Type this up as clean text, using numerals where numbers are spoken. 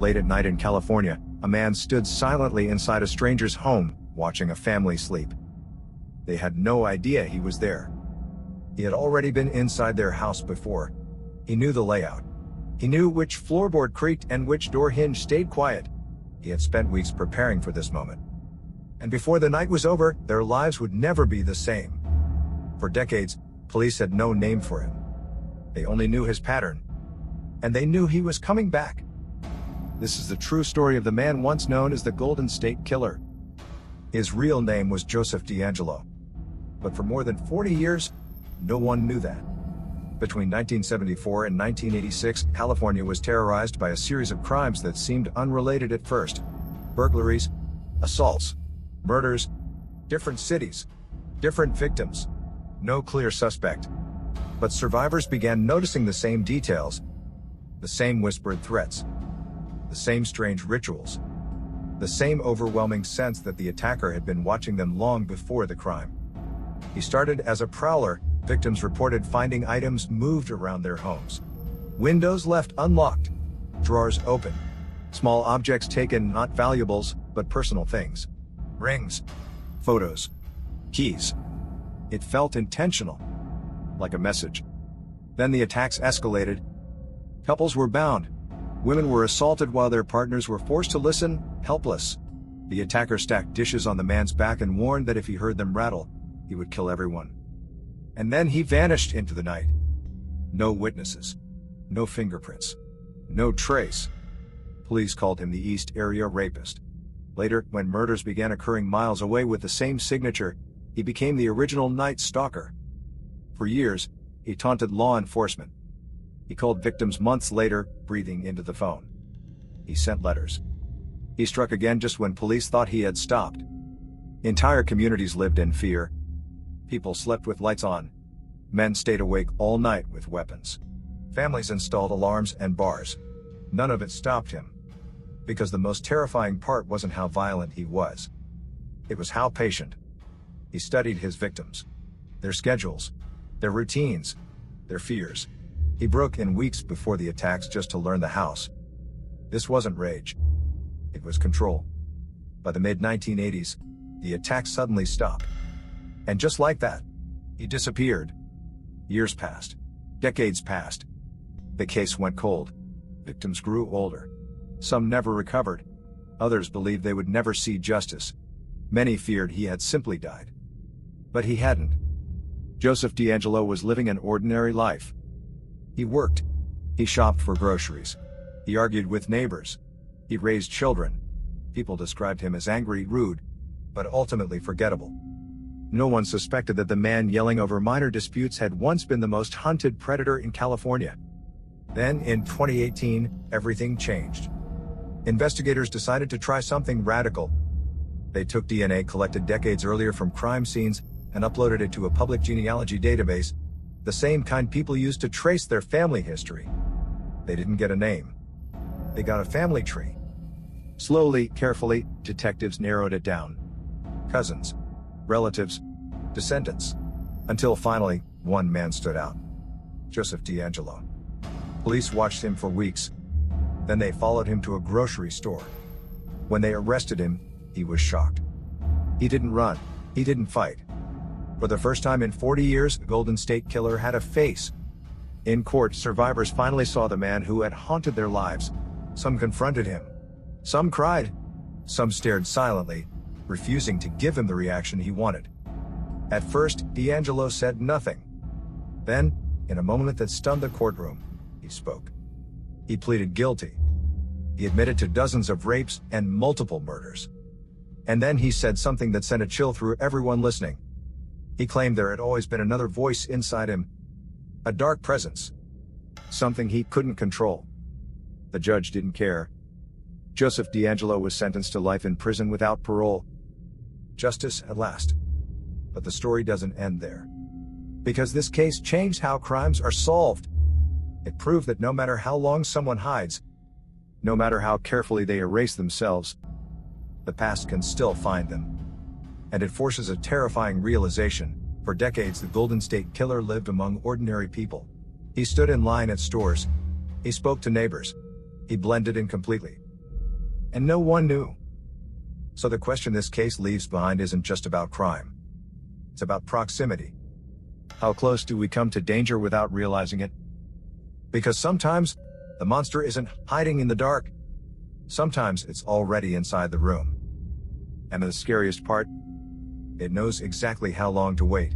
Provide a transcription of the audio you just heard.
Late at night in California, a man stood silently inside a stranger's home, watching a family sleep. They had no idea he was there. He had already been inside their house before. He knew the layout. He knew which floorboard creaked and which door hinge stayed quiet. He had spent weeks preparing for this moment. And before the night was over, their lives would never be the same. For decades, police had no name for him. They only knew his pattern. And they knew he was coming back. This is the true story of the man once known as the Golden State Killer. His real name was Joseph DeAngelo. But for more than 40 years, no one knew that. Between 1974 and 1986, California was terrorized by a series of crimes that seemed unrelated at first. Burglaries, assaults, murders, different cities, different victims, no clear suspect. But survivors began noticing the same details, the same whispered threats, the same strange rituals, the same overwhelming sense that the attacker had been watching them long before the crime. He started as a prowler. Victims reported finding items moved around their homes. Windows left unlocked, drawers open, small objects taken, not valuables, but personal things. Rings, photos, keys. It felt intentional, like a message. Then the attacks escalated. Couples were bound. Women were assaulted while their partners were forced to listen, helpless. The attacker stacked dishes on the man's back and warned that if he heard them rattle, he would kill everyone. And then he vanished into the night. No witnesses, no fingerprints, no trace. Police called him the East Area Rapist. Later, when murders began occurring miles away with the same signature, he became the original Night Stalker. For years, he taunted law enforcement. He called victims months later, breathing into the phone. He sent letters. He struck again just when police thought he had stopped. Entire communities lived in fear. People slept with lights on. Men stayed awake all night with weapons. Families installed alarms and bars. None of it stopped him. Because the most terrifying part wasn't how violent he was. It was how patient. He studied his victims, their schedules, their routines, their fears. He broke in weeks before the attacks just to learn the house. This wasn't rage. It was control. By the mid-1980s, the attacks suddenly stopped. And just like that, he disappeared. Years passed. Decades passed. The case went cold. Victims grew older. Some never recovered. Others believed they would never see justice. Many feared he had simply died. But he hadn't. Joseph DeAngelo was living an ordinary life. He worked. He shopped for groceries. He argued with neighbors. He raised children. People described him as angry, rude, but ultimately forgettable. No one suspected that the man yelling over minor disputes had once been the most hunted predator in California. Then, in 2018, everything changed. Investigators decided to try something radical. They took DNA collected decades earlier from crime scenes and uploaded it to a public genealogy database, the same kind people used to trace their family history. They didn't get a name. They got a family tree. Slowly, carefully, detectives narrowed it down. Cousins, relatives, descendants. Until finally, one man stood out. Joseph DeAngelo. Police watched him for weeks. Then they followed him to a grocery store. When they arrested him, he was shocked. He didn't run. He didn't fight. For the first time in 40 years, the Golden State Killer had a face. In court, survivors finally saw the man who had haunted their lives. Some confronted him. Some cried. Some stared silently, refusing to give him the reaction he wanted. At first, DeAngelo said nothing. Then, in a moment that stunned the courtroom, he spoke. He pleaded guilty. He admitted to dozens of rapes and multiple murders. And then he said something that sent a chill through everyone listening. He claimed there had always been another voice inside him, a dark presence, something he couldn't control. The judge didn't care. Joseph DeAngelo was sentenced to life in prison without parole. Justice at last. But the story doesn't end there. Because this case changed how crimes are solved. It proved that no matter how long someone hides, no matter how carefully they erase themselves, the past can still find them. And it forces a terrifying realization. For decades, the Golden State Killer lived among ordinary people. He stood in line at stores. He spoke to neighbors. He blended in completely. and no one knew. So the question this case leaves behind isn't just about crime. It's about proximity. How close do we come to danger without realizing it? Because sometimes, the monster isn't hiding in the dark. Sometimes it's already inside the room. And the scariest part? It knows exactly how long to wait.